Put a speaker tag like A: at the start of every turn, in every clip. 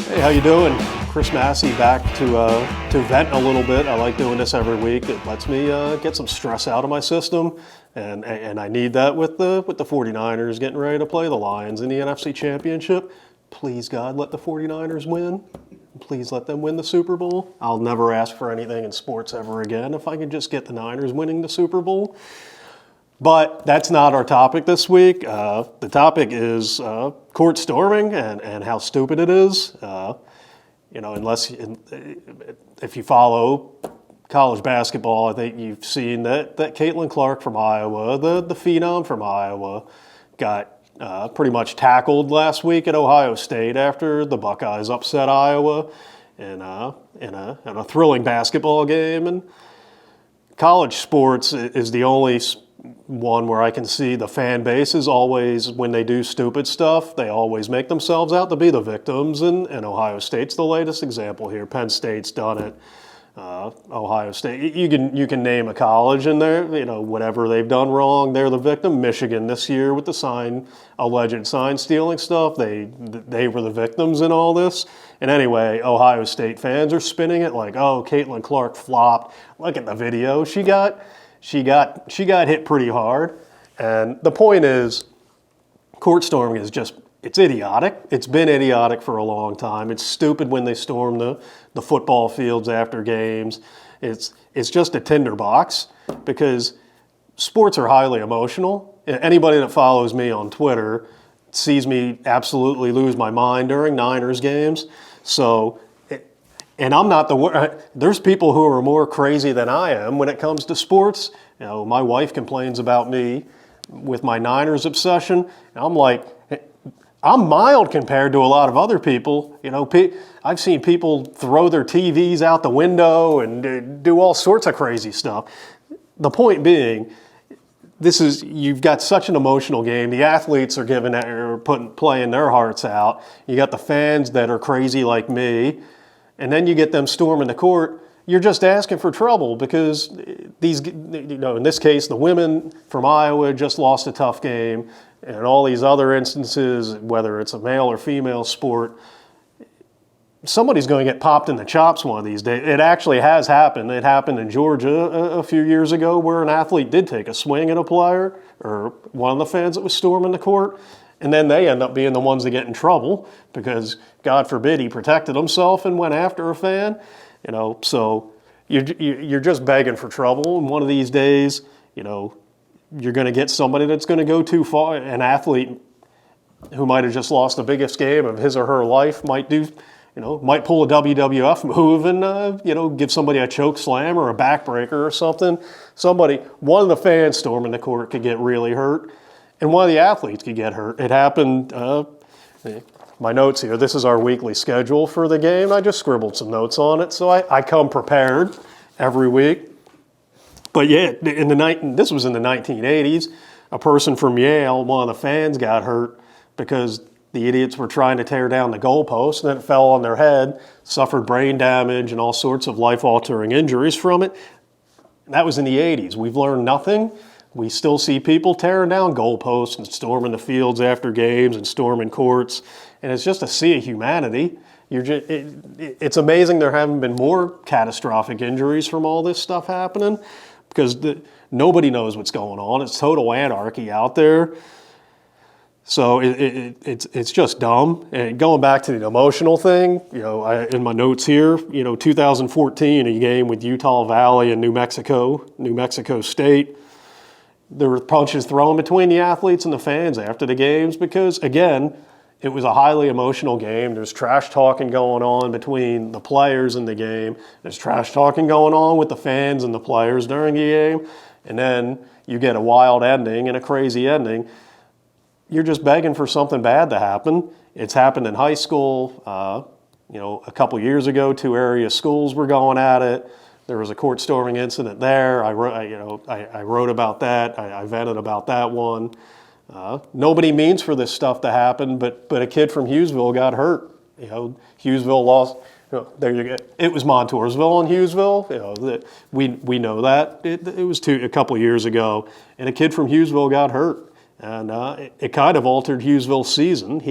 A: Hey, how you doing? Chris Massey back to vent a little bit. I like doing this every week. It lets me get some stress out of my system, and I need that with the 49ers getting ready to play the Lions in the NFC Championship. Please, God, let the 49ers win. Please let them win the Super Bowl. I'll never ask for anything in sports ever again if I can just get the Niners winning the Super Bowl. But that's not our topic this week. The topic is court storming and how stupid it is. If you follow college basketball, I think you've seen that Caitlin Clark from Iowa, the phenom from Iowa, got pretty much tackled last week at Ohio State after the Buckeyes upset Iowa in a thrilling basketball game. And college sports is the only one where I can see the fan base is always, when they do stupid stuff, they always make themselves out to be the victims, and Ohio State's the latest example here. Penn State's done it. Ohio State, you can name a college in there, whatever they've done wrong, they're the victim. Michigan this year with the alleged sign stealing stuff, they were the victims in all this. And anyway, Ohio State fans are spinning it like, oh, Caitlin Clark flopped. Look at the video. She got hit pretty hard. And the point is, court storming is it's idiotic. It's been idiotic for a long time. It's stupid when they storm the football fields after games. It's just a tinderbox because sports are highly emotional. Anybody that follows me on Twitter sees me absolutely lose my mind during Niners games. And I'm not there's people who are more crazy than I am when it comes to sports. My wife complains about me with my Niners obsession. And I'm like, I'm mild compared to a lot of other people. I've seen people throw their TVs out the window and do all sorts of crazy stuff. The point being, you've got such an emotional game. The athletes are playing their hearts out. You got the fans that are crazy like me. And then you get them storming the court, you're just asking for trouble because in this case, the women from Iowa just lost a tough game. And all these other instances, whether it's a male or female sport, somebody's going to get popped in the chops one of these days. It actually has happened. It happened in Georgia a few years ago where an athlete did take a swing at a player or one of the fans that was storming the court. And then they end up being the ones that get in trouble because, God forbid, he protected himself and went after a fan. So you're just begging for trouble. And one of these days, you're going to get somebody that's going to go too far. An athlete who might have just lost the biggest game of his or her life might pull a WWF move and, give somebody a choke slam or a backbreaker or something. One of the fans storming the court could get really hurt. And one of the athletes could get hurt. It happened, my notes here, this is our weekly schedule for the game. I just scribbled some notes on it, so I come prepared every week. But yeah, this was in the 1980s. A person from Yale, one of the fans, got hurt because the idiots were trying to tear down the goalpost, and then it fell on their head, suffered brain damage and all sorts of life-altering injuries from it. And that was in the 80s. We've learned nothing. We still see people tearing down goalposts and storming the fields after games and storming courts, and it's just a sea of humanity. It's amazing there haven't been more catastrophic injuries from all this stuff happening because nobody knows what's going on. It's total anarchy out there. So it's just dumb. And going back to the emotional thing, in my notes here, 2014, a game with Utah Valley and New Mexico State. There were punches thrown between the athletes and the fans after the games because, again, it was a highly emotional game. There's trash talking going on between the players in the game. There's trash talking going on with the fans and the players during the game. And then you get a wild ending and a crazy ending. You're just begging for something bad to happen. It's happened in high school. A couple years ago, 2 area schools were going at it. There was a court storming incident there. I wrote about that. I vented about that one. Nobody means for this stuff to happen, but a kid from Hughesville got hurt. Hughesville lost. There you go. It was Montoursville and Hughesville. We know that. It was a couple years ago, and a kid from Hughesville got hurt, and it kind of altered Hughesville's season.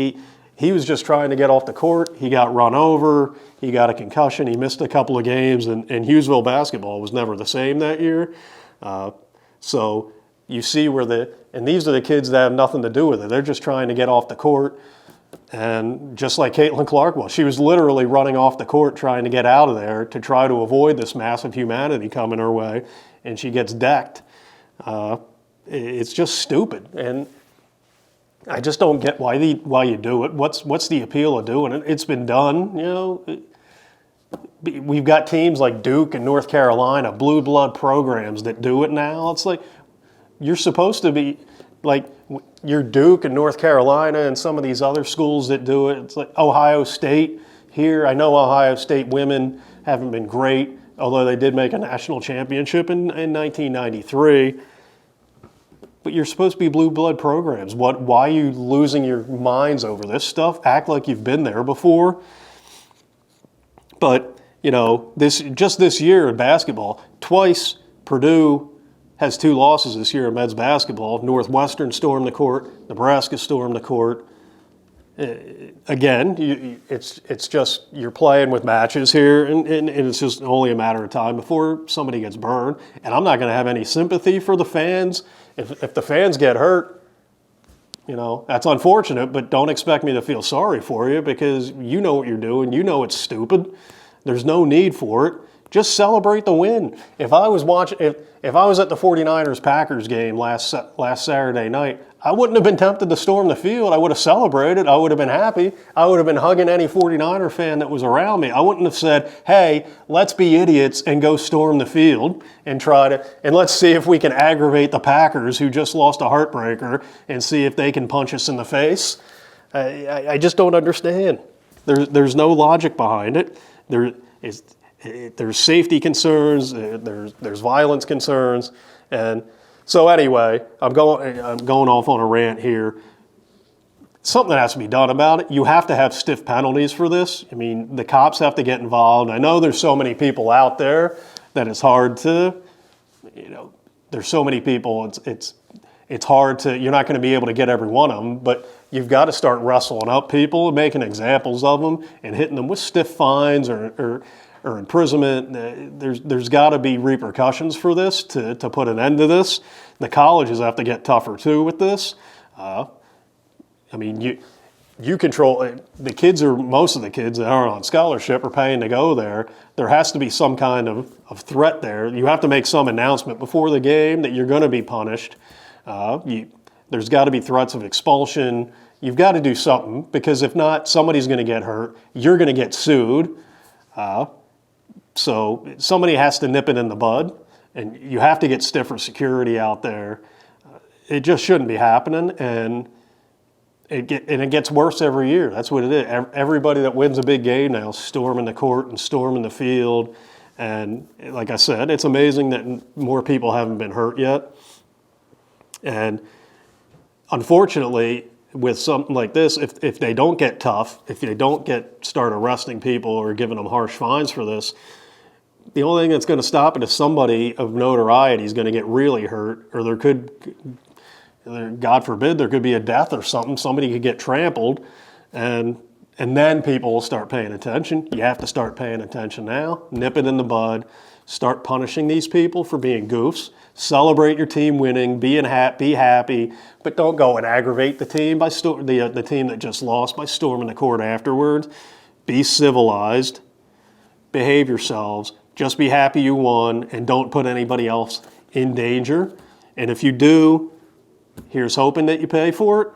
A: He was just trying to get off the court. He got run over. He got a concussion. He missed a couple of games, and Hughesville basketball was never the same that year. So you see and these are the kids that have nothing to do with it. They're just trying to get off the court. And just like Caitlin Clark was, she was literally running off the court trying to get out of there to try to avoid this massive humanity coming her way, and she gets decked. It's just stupid. And I just don't get why you do it. What's the appeal of doing it? It's been done, We've got teams like Duke and North Carolina, blue blood programs that do it now. It's like you're supposed to be like you're Duke and North Carolina and some of these other schools that do it. It's like Ohio State here. I know Ohio State women haven't been great, although they did make a national championship in 1993. But you're supposed to be blue blood programs. Why are you losing your minds over this stuff? Act like you've been there before. But, this year in basketball, twice Purdue has 2 losses this year in men's basketball. Northwestern stormed the court. Nebraska stormed the court. Again, it's just you're playing with matches here, and it's just only a matter of time before somebody gets burned. And I'm not going to have any sympathy for the fans. If the fans get hurt, that's unfortunate, but don't expect me to feel sorry for you because you know what you're doing. You know it's stupid. There's no need for it. Just celebrate the win. If I was at the 49ers-Packers game last Saturday night, I wouldn't have been tempted to storm the field. I would have celebrated. I would have been happy. I would have been hugging any 49er fan that was around me. I wouldn't have said, hey, let's be idiots and go storm the field and let's see if we can aggravate the Packers who just lost a heartbreaker and see if they can punch us in the face. I just don't understand. There's no logic behind it. There's safety concerns, there's violence concerns, and so anyway, I'm going off on a rant here. Something has to be done about it. You have to have stiff penalties for this. I mean, the cops have to get involved. I know there's so many people out there that it's hard to, there's so many people. It's hard to. You're not going to be able to get every one of them, but you've got to start wrestling up people and making examples of them and hitting them with stiff fines or imprisonment. There's got to be repercussions for this to put an end to this. The colleges have to get tougher too with this. You control the kids, or most of the kids that aren't on scholarship are paying to go there. There has to be some kind of threat there. You have to make some announcement before the game that you're going to be punished. There's got to be threats of expulsion. You've got to do something, because if not, somebody's going to get hurt. You're going to get sued. So somebody has to nip it in the bud, and you have to get stiffer security out there. It just shouldn't be happening, and it gets worse every year. That's what it is. Everybody that wins a big game now is storming the court and storming the field. And like I said, it's amazing that more people haven't been hurt yet. And unfortunately, with something like this, if they don't get tough, if they don't start arresting people or giving them harsh fines for this, the only thing that's going to stop it is somebody of notoriety is going to get really hurt, or God forbid, there could be a death or something. Somebody could get trampled, and then people will start paying attention. You have to start paying attention now. Nip it in the bud. Start punishing these people for being goofs. Celebrate your team winning. Be happy, but don't go and aggravate the team the team that just lost by storming the court afterwards. Be civilized. Behave yourselves. Just be happy you won, and don't put anybody else in danger. And if you do, here's hoping that you pay for it.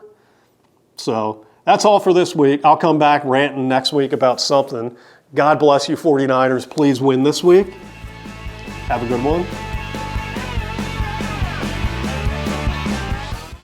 A: So that's all for this week. I'll come back ranting next week about something. God bless you, 49ers. Please win this week. Have a good one.